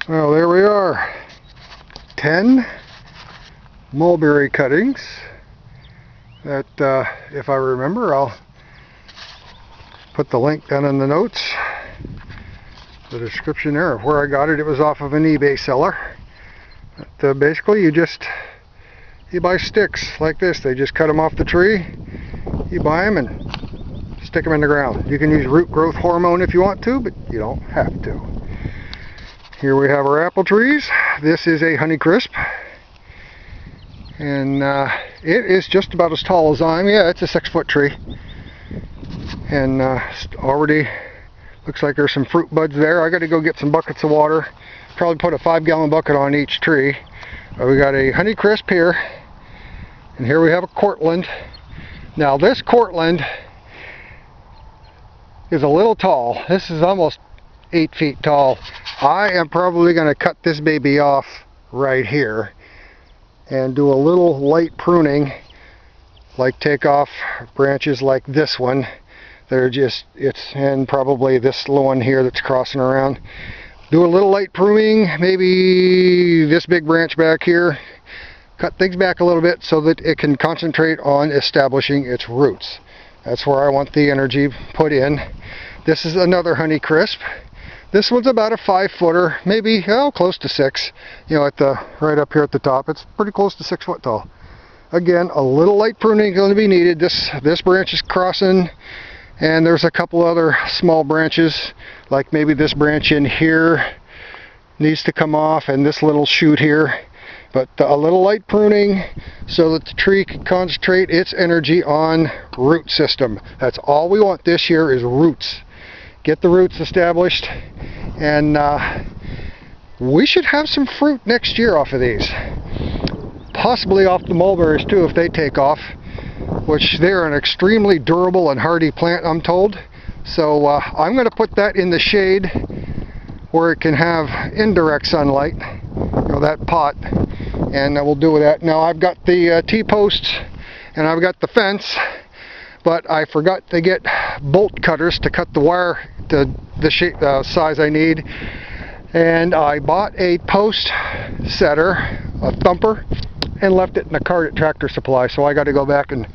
Well, there we are. 10 mulberry cuttings that, if I remember, I'll put the link down in the notes, the description there of where I got it. It was off of an eBay seller. But, basically, you buy sticks like this. They just cut them off the tree. You buy them and stick them in the ground. You can use root growth hormone if you want to, but you don't have to. Here we have our apple trees. This is a Honeycrisp, and it is just about as tall as I am. Yeah, it's a 6-foot tree, and already looks like there's some fruit buds there. I got to go get some buckets of water. Probably put a 5-gallon bucket on each tree. We got a Honeycrisp here, and here we have a Cortland. Now this Cortland is a little tall. This is almost 8 feet tall. I am probably going to cut this baby off right here and do a little light pruning, like take off branches like this one. They're just, and probably this little one here that's crossing around. Do a little light pruning, maybe this big branch back here. Cut things back a little bit so that it can concentrate on establishing its roots. That's where I want the energy put in. This is another Honeycrisp. This one's about a 5-footer, maybe close to 6. You know, right up here at the top, it's pretty close to 6 foot tall. Again, a little light pruning is going to be needed. This branch is crossing, and there's a couple other small branches, like maybe this branch in here needs to come off, and this little shoot here. But a little light pruning so that the tree can concentrate its energy on root system. That's all we want this year, is roots. Get the roots established, and we should have some fruit next year off of these. Possibly off the mulberries too, if they take off, which they're an extremely durable and hardy plant, I'm told. So I'm going to put that in the shade where it can have indirect sunlight, you know, that pot, and we'll do with that. Now I've got the T-posts and I've got the fence, but I forgot to get bolt cutters to cut the wire to the shape, size I need, and I bought a post setter, a thumper, and left it in the cart at Tractor Supply. So I got to go back and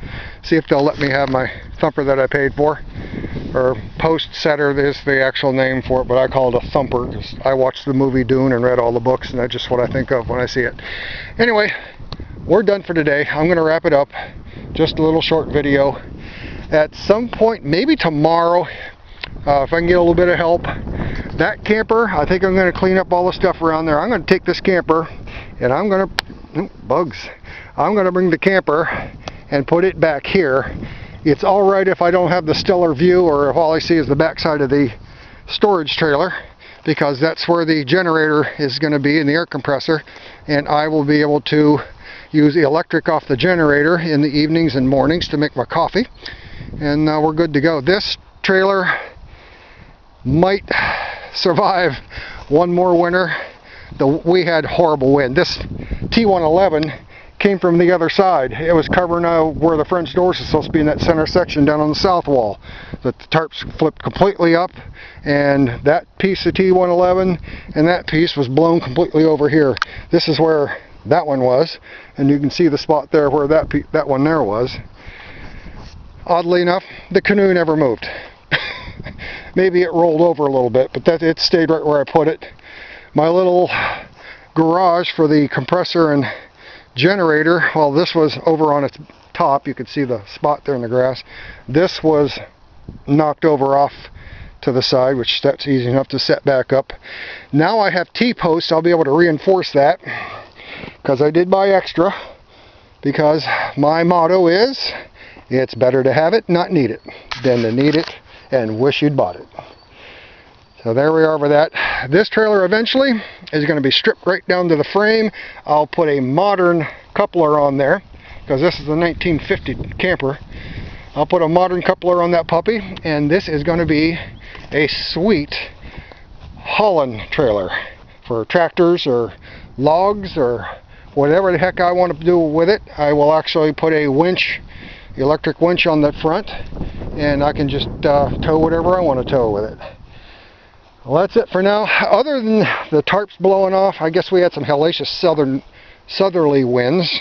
see if they'll let me have my thumper that I paid for, or post setter is the actual name for it, but I call it a thumper because I watched the movie Dune and read all the books, and that's just what I think of when I see it. Anyway, we're done for today. I'm going to wrap it up. Just a little short video. At some point, maybe tomorrow, if I can get a little bit of help, that camper, I think I'm going to clean up all the stuff around there. I'm going to take this camper and I'm going to, bugs, I'm going to bring the camper and put it back here. It's alright if I don't have the stellar view, or if all I see is the backside of the storage trailer, because that's where the generator is going to be in the air compressor, and I will be able to use the electric off the generator in the evenings and mornings to make my coffee, and we're good to go. This trailer might survive one more winter. We had horrible wind. This T111 came from the other side. It was covering where the French doors is supposed to be, in that center section down on the south wall. The tarps flipped completely up, and that piece of T111 and that piece was blown completely over here. This is where that one was, and you can see the spot there where that one there was. Oddly enough, the canoe never moved. Maybe it rolled over a little bit, but it stayed right where I put it. My little garage for the compressor and generator, well, this was over on its top. You could see the spot there in the grass. This was knocked over off to the side, which that's easy enough to set back up. Now I have T-posts. I'll be able to reinforce that, because I did buy extra, because my motto is, it's better to have it, not need it, than to need it and wish you'd bought it. So there we are with that. This trailer eventually is going to be stripped right down to the frame. I'll put a modern coupler on there, because this is a 1950 camper. I'll put a modern coupler on that puppy, and this is going to be a sweet Holland trailer for tractors or logs or whatever the heck I want to do with it. I will actually put a winch, electric winch, on the front, and I can just tow whatever I want to tow with it. Well, that's it for now. Other than the tarps blowing off, I guess we had some hellacious southerly winds.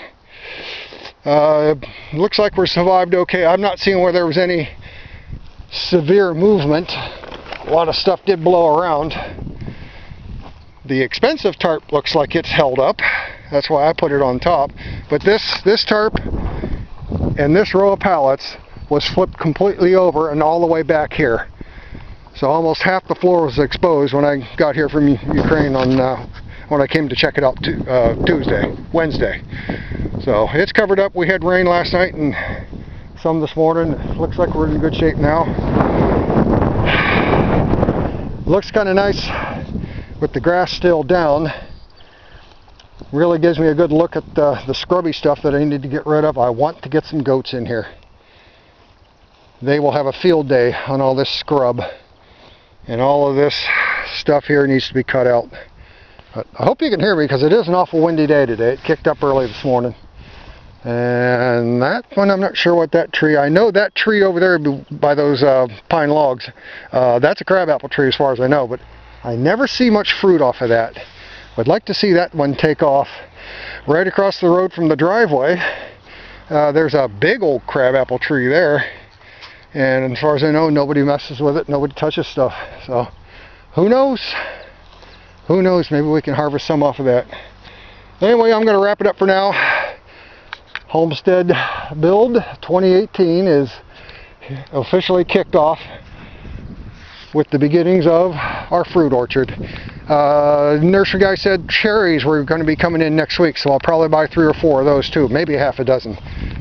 Looks like we're survived okay. I'm not seeing where there was any severe movement. A lot of stuff did blow around. The expensive tarp looks like it's held up. That's why I put it on top. But this tarp and this row of pallets was flipped completely over and all the way back here. So almost half the floor was exposed when I got here from Ukraine on when I came to check it out Wednesday. So it's covered up. We had rain last night and some this morning. It looks like we're in good shape now. Looks kind of nice with the grass still down. Really gives me a good look at the scrubby stuff that I need to get rid of. I want to get some goats in here. They will have a field day on all this scrub. And all of this stuff here needs to be cut out. But I hope you can hear me because it is an awful windy day today. It kicked up early this morning. And that one, I'm not sure what that tree, I know that tree over there by those pine logs, that's a crabapple tree as far as I know, but I never see much fruit off of that. I'd like to see that one take off. Right across the road from the driveway, there's a big old crabapple tree there. And as far as I know, nobody messes with it, nobody touches stuff. So, who knows? Who knows, maybe we can harvest some off of that. Anyway, I'm going to wrap it up for now. Homestead Build 2018 is officially kicked off with the beginnings of our fruit orchard. Nursery guy said cherries were going to be coming in next week, so I'll probably buy 3 or 4 of those too, maybe half a dozen.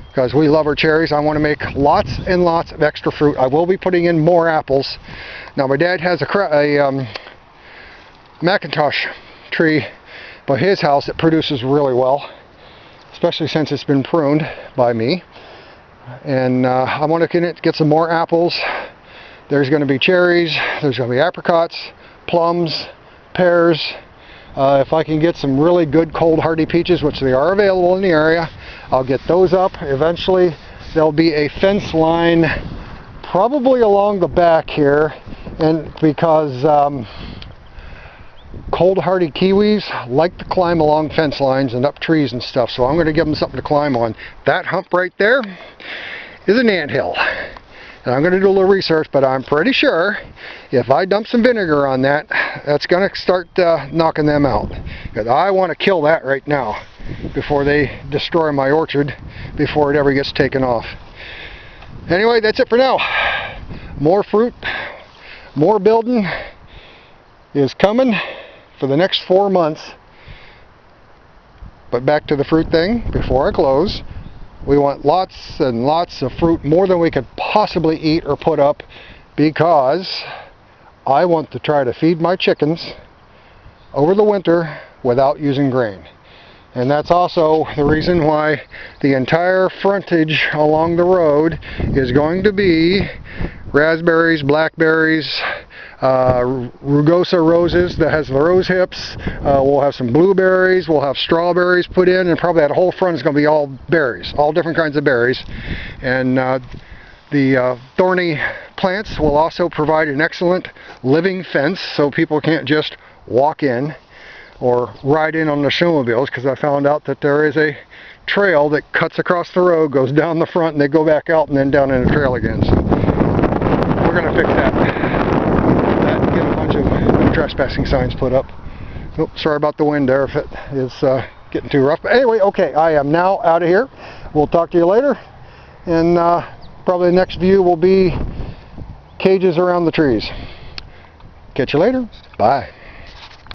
Because we love our cherries. I want to make lots and lots of extra fruit. I will be putting in more apples. Now my dad has a Macintosh tree by his house that produces really well, especially since it's been pruned by me. And I want to get some more apples. There's going to be cherries, there's going to be apricots, plums, pears. If I can get some really good cold hardy peaches, which they are available in the area, I'll get those up. Eventually there'll be a fence line probably along the back here, and because cold hardy kiwis like to climb along fence lines and up trees and stuff, so I'm going to give them something to climb on. That hump right there is an anthill. And I'm going to do a little research, but I'm pretty sure if I dump some vinegar on that, that's going to start knocking them out. Because I want to kill that right now before they destroy my orchard, before it ever gets taken off. Anyway, that's it for now. More fruit, more building is coming for the next 4 months. But back to the fruit thing before I close. We want lots and lots of fruit, more than we could possibly eat or put up, because I want to try to feed my chickens over the winter without using grain. And that's also the reason why the entire frontage along the road is going to be raspberries, blackberries, rugosa roses that has the rose hips. We'll have some blueberries, we'll have strawberries put in, and probably that whole front is going to be all berries, all different kinds of berries. And the thorny plants will also provide an excellent living fence, so people can't just walk in or ride in on the snowmobiles, because I found out that there is a trail that cuts across the road, goes down the front, and they go back out and then down in the trail again. So we're going to fix that. Get a bunch of trespassing signs put up. Oh, sorry about the wind there if it is getting too rough. But anyway, okay, I am now out of here. We'll talk to you later. And probably the next view will be cages around the trees. Catch you later. Bye.